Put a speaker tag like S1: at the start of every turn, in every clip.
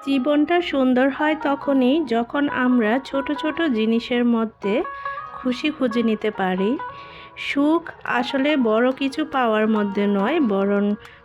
S1: জীবনটা সুন্দর হয় তখনই যখন আমরা ছোট ছোট জিনিসের মধ্যে খুশি খুঁজে নিতে পারি। সুখ আসলে বড় কিছু পাওয়ার মধ্যে নয়, বরং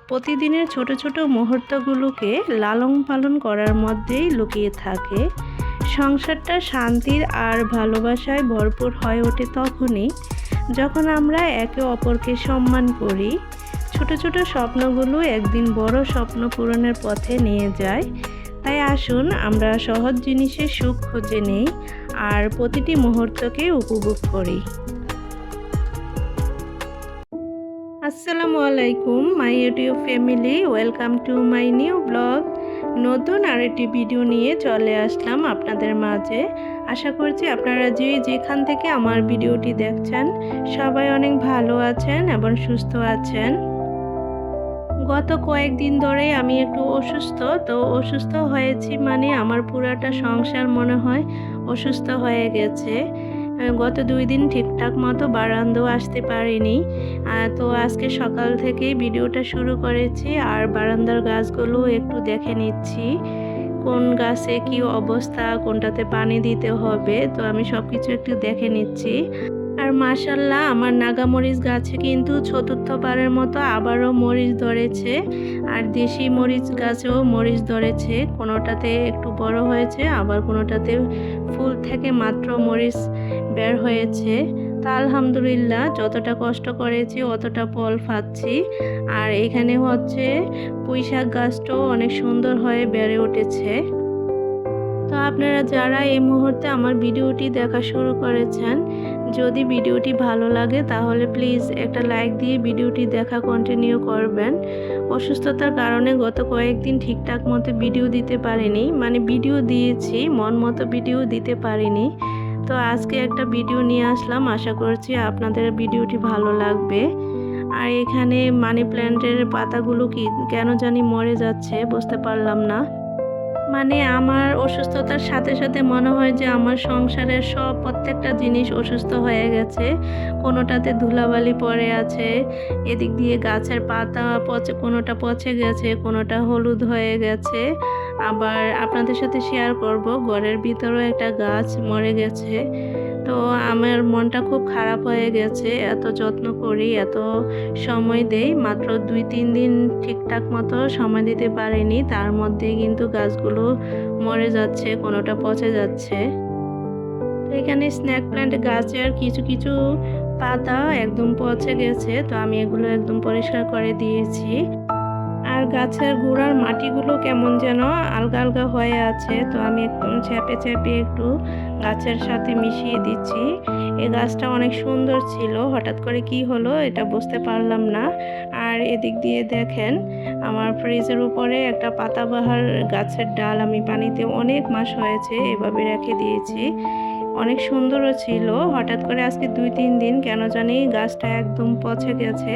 S1: প্রতিদিনের ছোট ছোট মুহূর্তগুলোকে লালন পালন করার মধ্যেই লুকিয়ে থাকে। সংসারটা শান্তির আর ভালোবাসায় ভরপুর হয়ে ওঠে তখনই যখন আমরা একে অপরকে সম্মান করি। ছোট ছোট স্বপ্নগুলো একদিন বড় স্বপ্ন পূরণের পথে নিয়ে যায়। তাই আসুন আমরা সহজ জিনিসে সুখ খুঁজে নেই আর প্রতিটি মুহূর্তকে উপভোগ করি। আসসালামু আলাইকুম my YouTube family, welcome to my new blog. নতুন আরেকটি ভিডিও নিয়ে চলে আসলাম আপনাদের মাঝে। আশা করছি আপনারা যেখান থেকে আমার ভিডিওটি দেখছেন সবাই অনেক ভালো আছেন এবং সুস্থ আছেন। গত কয়েকদিন ধরে আমি একটু অসুস্থ হয়েছি, মানে আমার পুরাটা সংসার মনে হয় অসুস্থ হয়ে গেছে। গত 2 দিন ঠিকঠাক মতো বারান্দাও আসতে পারিনি। তো আজকে সকাল থেকেই ভিডিওটা শুরু করেছি আর বারান্দার গাছগুলো একটু দেখে নিচ্ছি কোন গাছে কি অবস্থা, কোনটাতে পানি দিতে হবে। তো আমি সব কিছু একটু দেখে নিচ্ছি। আর মাশাআল্লাহ আমার নাগামরিচ গাছে কিন্তু চতুর্থবারের মতো আবারও মরিচ ধরেছে। আর দেশি মরিচ গাছেও মরিচ ধরেছে, কোনোটাতে একটু বড় হয়েছে আবার কোনোটাতে ফুল থেকে মাত্র মরিচ বের হয়েছে। তা আলহামদুলিল্লাহ যতটা কষ্ট করেছি অতটা ফল পাচ্ছি। আর এখানে হচ্ছে পুঁইশাক গাছটাও অনেক সুন্দর হয়ে বেড়ে উঠেছে। তো আপনারা যারা এই মুহূর্তে আমার ভিডিওটি দেখা শুরু করেছেন, যদি ভিডিওটি ভালো লাগে তাহলে প্লিজ একটা লাইক দিয়ে ভিডিওটি দেখা কন্টিনিউ করবেন। অসুস্থতার কারণে গত কয়েকদিন ঠিকঠাক মতো ভিডিও দিতে পারিনি, মানে ভিডিও দিয়েছি মন মতো ভিডিও দিতে পারিনি। তো আজকে একটা ভিডিও নিয়ে আসলাম, আশা করছি আপনাদের ভিডিওটি ভালো লাগবে। আর এখানে মানি প্ল্যান্টের পাতাগুলো কেন জানি মরে যাচ্ছে, বুঝতে পারলাম না। মানে আমার অসুস্থতার সাথে সাথে মনে হয় যে আমার সংসারের প্রত্যেকটা জিনিস অসুস্থ হয়ে গেছে। কোনোটাতে ধুলাবালি পড়ে আছে, এদিক দিয়ে গাছের পাতা কোনোটা পচে গেছে, কোনোটা হলুদ হয়ে গেছে। আবার আপনাদের সাথে শেয়ার করব, ঘরের ভিতরেও একটা গাছ মরে গেছে। তো আমার মনটা খুব খারাপ হয়ে গেছে। এত যত্ন করি, এত সময় দেই, মাত্র 2-3 দিন ঠিকঠাক মতো সময় দিতে পারিনি, তার মধ্যেই কিন্তু গাছগুলো মরে যাচ্ছে, কোনোটা পচে যাচ্ছে। তো এখানে স্নেক প্ল্যান্ট গাছের কিছু কিছু পাতা একদম পচে গেছে, তো আমি এগুলো একদম পরিষ্কার করে দিয়েছি। আর গাছের গোড়ার মাটিগুলো কেমন যেন আলগা আলগা হয়ে আছে, তো আমি একদম চেপে চেপে একটু গাছের সাথে মিশিয়ে দিচ্ছি। এই গাছটা অনেক সুন্দর ছিল, হঠাৎ করে কি হলো এটা বুঝতে পারলাম না। আর এদিক দিয়ে দেখেন আমার ফ্রিজের উপরে একটা পাতাবাহার গাছের ডাল আমি পানিতে অনেক মাস হয়েছে এভাবে রেখে দিয়েছি, অনেক সুন্দরও ছিল। হঠাৎ করে আজকে 2-3 দিন কেন জানি গাছটা একদম পচে গেছে।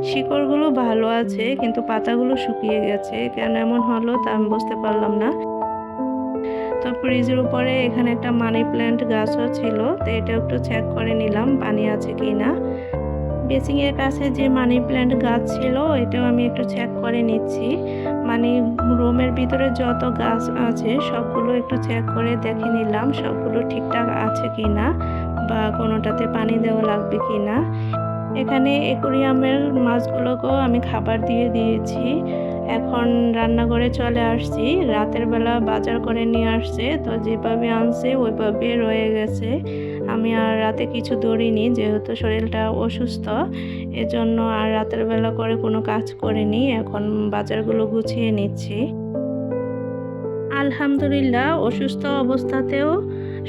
S1: শিকড়গুলো ভালো আছে কিন্তু পাতাগুলো শুকিয়ে গেছে, কেন এমন হলো তা আমি বুঝতে পারলাম না। তো ফ্রিজের উপরে এখানে একটা মানি প্ল্যান্ট গাছও ছিল, তো এটা একটু চেক করে নিলাম পানি আছে কি না। বেসিংয়ের কাছে যে মানি প্ল্যান্ট গাছ ছিল এটাও আমি একটু চেক করে নিচ্ছি, মানে রুমের ভিতরে যত গাছ আছে সবগুলো একটু চেক করে দেখে নিলাম সবগুলো ঠিকঠাক আছে কি না বা কোনোটাতে পানি দেওয়া লাগবে কি না। এখানে অ্যাকোয়ারিয়ামের মাছগুলোকেও আমি খাবার দিয়ে দিয়েছি। এখন রান্নাঘরে চলে আসছি, রাতের বেলা বাজার করে নিয়ে আসছে, তো যেভাবে আনছে ওইভাবে রয়ে গেছে। আমি আর রাতে কিছু ধরিনি, যেহেতু শরীরটা অসুস্থ, এজন্য আর রাতের বেলা করে কোনো কাজ করিনি। এখন বাজারগুলো গুছিয়ে নিচ্ছি। আলহামদুলিল্লাহ অসুস্থ অবস্থাতেও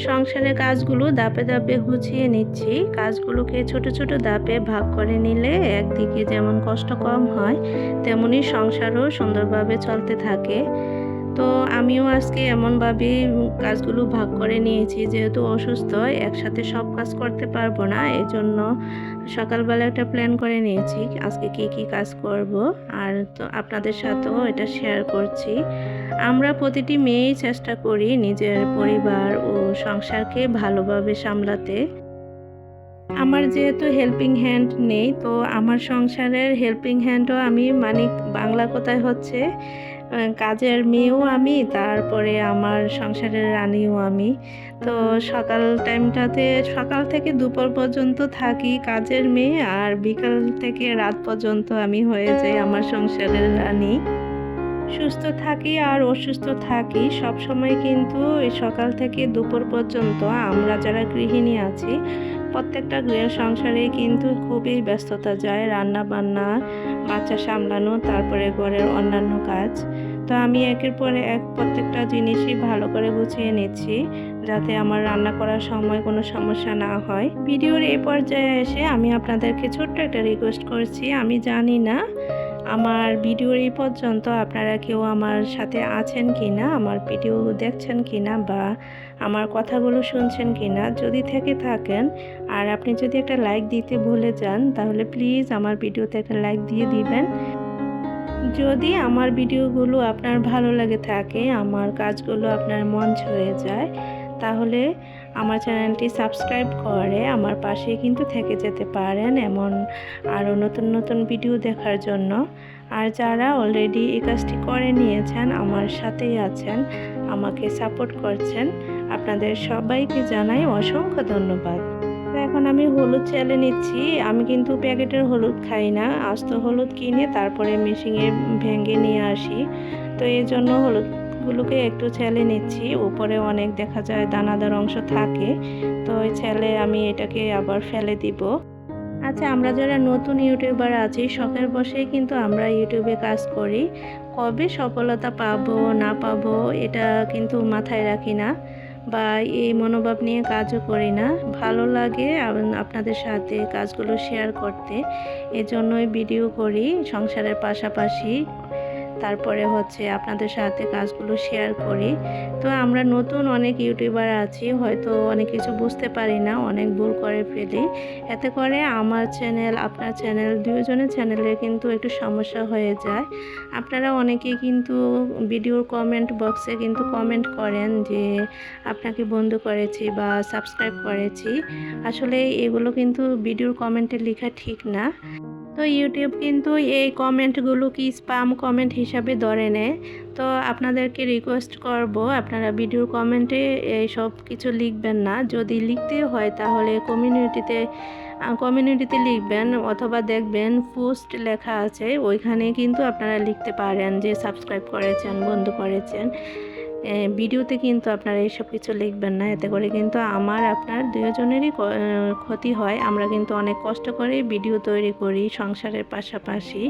S1: সংসারের কাজগুলো ধাপে ধাপে গুছিয়ে নিচ্ছি। কাজগুলোকে ছোট ছোট ধাপে ভাগ করে নিলে একদিকে যেমন কষ্ট কম হয়, তেমনি সংসারও সুন্দরভাবে চলতে থাকে। তো আমিও আজকে এমনভাবে কাজগুলো ভাগ করে নিয়েছি, যেহেতু অসুস্থ একসাথে সব কাজ করতে পারবো না, এজন্য সকালবেলা একটা প্ল্যান করে নিয়েছি আজকে কি কি কাজ করব। আর তো আপনাদের সাথেও এটা শেয়ার করছি। আমরা প্রতিটি মেয়েই চেষ্টা করি নিজের পরিবার ও সংসারকে ভালোভাবে সামলাতে। আমার যেহেতু হেল্পিং হ্যান্ড নেই, তো আমার সংসারের হেল্পিং হ্যান্ডও আমি, মানে বাংলা কথায় হচ্ছে কাজের মেয়েও আমি, তারপরে আমার সংসারের রানীও আমি। তো সকাল থেকে দুপুর পর্যন্ত থাকি কাজের মেয়ে, আর বিকাল থেকে রাত পর্যন্ত আমি হয়ে যাই আমার সংসারের রানী। সুস্থ থাকি আর অসুস্থ থাকি সবসময়, কিন্তু এই সকাল থেকে দুপুর পর্যন্ত আমরা যারা গৃহিণী আছি প্রত্যেকটা গৃহ সংসারে কিন্তু খুবই ব্যস্ততা যায়, রান্না বান্না, বাচ্চা সামলানো, তারপরে ঘরের অন্যান্য কাজ। তো আমি একের পর এক প্রত্যেকটা জিনিসই ভালো করে গুছিয়ে নিচ্ছি, যাতে আমার রান্না করার সময় কোনো সমস্যা না হয়। ভিডিওর এই পর্যায়ে এসে আমি আপনাদেরকে ছোট্ট একটা রিকোয়েস্ট করছি। আমি জানি না আমার ভিডিওর এই পর্যন্ত আপনারা কেউ আমার সাথে আছেন কিনা, আমার ভিডিও দেখছেন কিনা, বা আমার কথাগুলো শুনছেন কিনা। যদি থেকে থাকেন আর আপনি যদি একটা লাইক দিতে ভুলে যান, তাহলে প্লিজ আমার ভিডিওতে একটা লাইক দিয়ে দিবেন। যদি আমার ভিডিওগুলো আপনার ভালো লাগে থাকে, আমার কাজগুলো আপনার মন ছুঁয়ে যায়, তাহলে আমার চ্যানেলটি সাবস্ক্রাইব করে আমার পাশে কিন্তু থেকে যেতে পারেন, এমন আরও নতুন নতুন ভিডিও দেখার জন্য। আর যারা অলরেডি এই কাজটি করে নিয়েছেন, আমার সাথেই আছেন, আমাকে সাপোর্ট করছেন, আপনাদের সবাইকে জানাই অসংখ্য ধন্যবাদ। তো এখন আমি হলুদ চেলে নিচ্ছি। আমি কিন্তু প্যাকেটের হলুদ খাই না, আস্ত হলুদ কিনে তারপরে মেশিনে ভেঙে নিয়ে আসি। তো এই জন্য হলুদগুলোকে একটু চেলে নিচ্ছি। উপরে অনেক দেখা যায় দানাদার অংশ থাকে, তো ওই ছেলে আমি এটাকে আবার ফেলে দিব। আচ্ছা, আমরা যারা নতুন ইউটিউবার আছি, শখের বশেই কিন্তু আমরা ইউটিউবে কাজ করি। কবে সফলতা পাবো না পাবো এটা কিন্তু মাথায় রাখি না, বা এই মনোভাব নিয়ে কাজও করি না। ভালো লাগে আপনাদের সাথে কাজগুলো শেয়ার করতে, এজন্যই ভিডিও করি সংসারের পাশাপাশি। তারপরে হচ্ছে আপনাদের সাথে কাজগুলো শেয়ার করি। তো আমরা নতুন অনেক ইউটিউবার আছি, হয়তো অনেক কিছু বুঝতে পারি না, অনেক ভুল করে ফেলি। এতে করে আমার চ্যানেল, আপনার চ্যানেল, দুজনের চ্যানেলে কিন্তু একটু সমস্যা হয়ে যায়। আপনারা অনেকেই কিন্তু ভিডিওর কমেন্ট বক্সে কিন্তু কমেন্ট করেন যে আপনাকে বন্ধু করেছি বা সাবস্ক্রাইব করেছি। আসলে এগুলো কিন্তু ভিডিওর কমেন্টে লেখা ঠিক না। তো ইউটিউব কিন্তু এই কমেন্টগুলো কি স্প্যাম কমেন্ট হিসাবে ধরে নেয়। তো আপনাদেরকে রিকোয়েস্ট করব, আপনারা ভিডিওর কমেন্টে এইসব কিছু লিখবেন না। যদি লিখতে হয় তাহলে কমিউনিটিতে লিখবেন, অথবা দেখবেন পোস্ট লেখা আছে, ওইখানে কিন্তু আপনারা লিখতে পারেন যে সাবস্ক্রাইব করেছেন, বন্ধু করেছেন। ভিডিওতে কিন্তু আপনারা এইসব কিছু লিখবেন না, এতে করে কিন্তু আমার আপনার দুজনেরই ক্ষতি হয়। আমরা কিন্তু অনেক কষ্ট করে ভিডিও তৈরি করি, সংসারের পাশাপাশি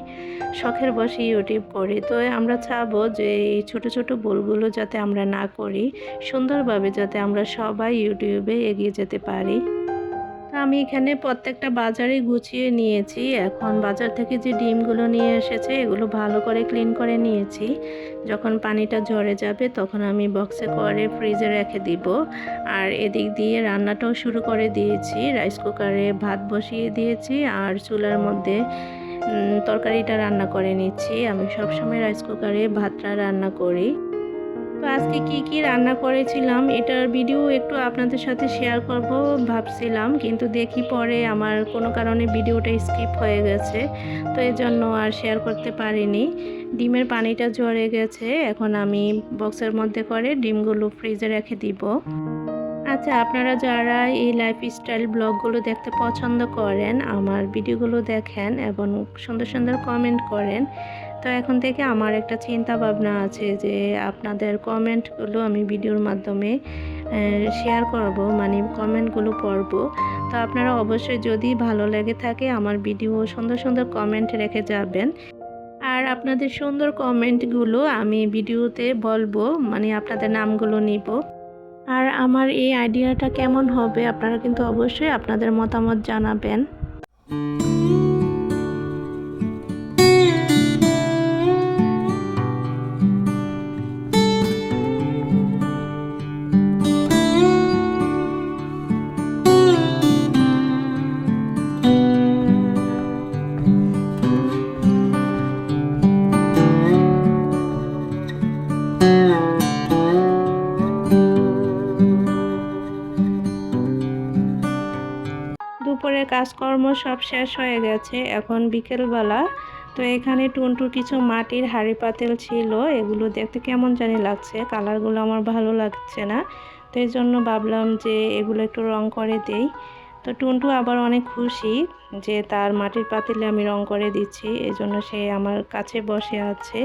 S1: শখের বসে ইউটিউব করি। তো আমরা চাবো যে এই ছোটো ছোটো ভুলগুলো যাতে আমরা না করি, সুন্দরভাবে যাতে আমরা সবাই ইউটিউবে এগিয়ে যেতে পারি। আমি এখানে প্রত্যেকটা বাজারে গুছিয়ে নিয়েছি। এখন বাজার থেকে যে ডিমগুলো নিয়ে এসেছে এগুলো ভালো করে ক্লিন করে নিয়েছি। যখন পানিটা ঝরে যাবে তখন আমি বক্সে করে ফ্রিজে রেখে দিব। আর এদিক দিয়ে রান্নাটাও শুরু করে দিয়েছি। রাইস কুকারে ভাত বসিয়ে দিয়েছি আর চুলার মধ্যে তরকারিটা রান্না করে নিচ্ছি। আমি সবসময় রাইস কুকারে ভাতটা রান্না করি। তো আজকে কি রান্না করেছিলাম এটার ভিডিও একটু আপনাদের সাথে শেয়ার করব ভাবছিলাম, কিন্তু দেখি পরে আমার কোনো কারণে ভিডিওটা স্কিপ হয়ে গেছে, তো এজন্য আর শেয়ার করতে পারিনি। ডিমের পানিটা ঝরে গেছে, এখন আমি বক্সের মধ্যে করে ডিমগুলো ফ্রিজে রেখে দিব। আচ্ছা, আপনারা যারা এই লাইফস্টাইল ব্লগগুলো দেখতে পছন্দ করেন, আমার ভিডিওগুলো দেখেন এবং সুন্দর সুন্দর কমেন্ট করেন, তো এখন থেকে আমার একটা চিন্তা ভাবনা আছে যে আপনাদের কমেন্টগুলো আমি ভিডিওর মাধ্যমে শেয়ার করব, মানে কমেন্টগুলো পড়ব। তো আপনারা অবশ্যই যদি ভালো লেগে থাকে আমার ভিডিও সুন্দর সুন্দর কমেন্ট রেখে যাবেন। আর আপনাদের সুন্দর কমেন্টগুলো আমি ভিডিওতে বলবো, মানে আপনাদের নামগুলো নিব। আর আমার এই আইডিয়াটা কেমন হবে আপনারা কিন্তু অবশ্যই আপনাদের মতামত জানাবেন। দুপুরের কাজকর্ম সব শেষ হয়ে গেছে, এখন বিকেলবেলা। তো এখানে টুনটুর কিছু মাটির হাঁড়ি পাতিল ছিল, এগুলো দেখতে কেমন জানি লাগছে, কালারগুলো আমার ভালো লাগছে না। তো এই জন্য ভাবলাম যে এগুলো একটু রং করে দেই। তো টুনটু আবার অনেক খুশি যে তার মাটির পাতিলে আমি রং করে দিচ্ছি, এজন্য সে আমার কাছে বসে আছে।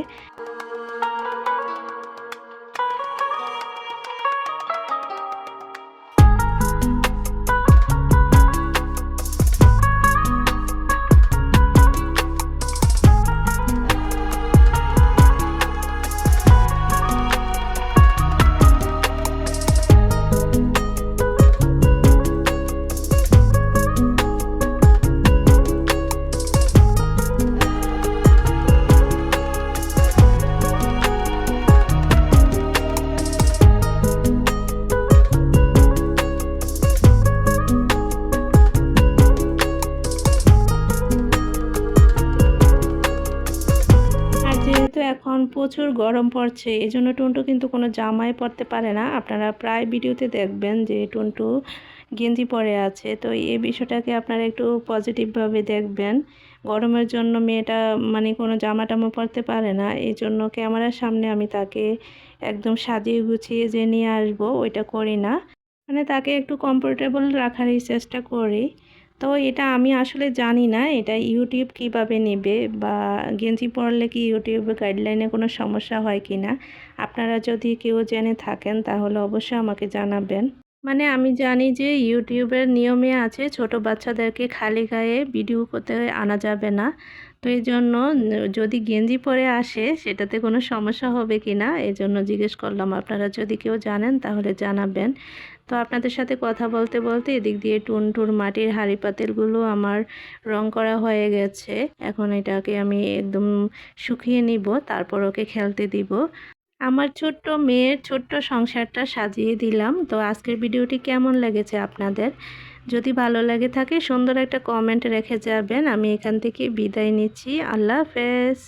S1: যেহেতু এখন প্রচুর গরম পড়ছে, এজন্য টুনটু কিন্তু কোনো জামাই পরতে পারে না। আপনারা প্রায় ভিডিওতে দেখবেন যে টুনটু গেঞ্জি পরে আছে। তো এই বিষয়টাকে আপনারা একটু পজিটিভভাবে দেখবেন। গরমের জন্য মেয়েটা মানে কোনো জামা টামা পরতে পারে না, এই জন্য ক্যামেরার সামনে আমি তাকে একদম সাজিয়ে গুছিয়ে যে নিয়ে আসবো ওইটা করি না, মানে তাকে একটু কমফোর্টেবল রাখারই চেষ্টা করি। তো এটা আমি আসলে জানি না এটা ইউটিউব কিভাবে নেবে, বা গেঞ্জি পরলে কি ইউটিউবে গাইডলাইনে কোনো সমস্যা হয় কি না। আপনারা যদি কেউ জেনে থাকেন তাহলে অবশ্যই আমাকে জানাবেন। মানে আমি জানি যে ইউটিউবের নিয়মে আছে ছোট বাচ্চাদেরকে খালি গায়ে ভিডিও করতে আনা যাবে না। তো এই জন্য যদি গেঞ্জি পরে আসে সেটাতে কোনো সমস্যা হবে কি না এই জন্য জিজ্ঞেস করলাম। আপনারা যদি কেউ জানেন তাহলে জানাবেন। তো আপনাদের সাথে কথা বলতে বলতে এদিক দিয়ে টুনটুর মাটির হাঁড়ি পাতিলগুলো আমার রং করা হয়ে গেছে। এখন এটাকে আমি একদম শুকিয়ে নিব, তারপর ওকে খেলতে দিব। আমার ছোট্ট মেয়ের ছোট্ট সংসারটা সাজিয়ে দিলাম। তো আজকের ভিডিওটি কেমন লেগেছে আপনাদের? যদি ভালো লাগে থাকে সুন্দর একটা কমেন্ট রেখে যাবেন। আমি এখান থেকে বিদায় নিচ্ছি। আল্লাহ হাফেজ।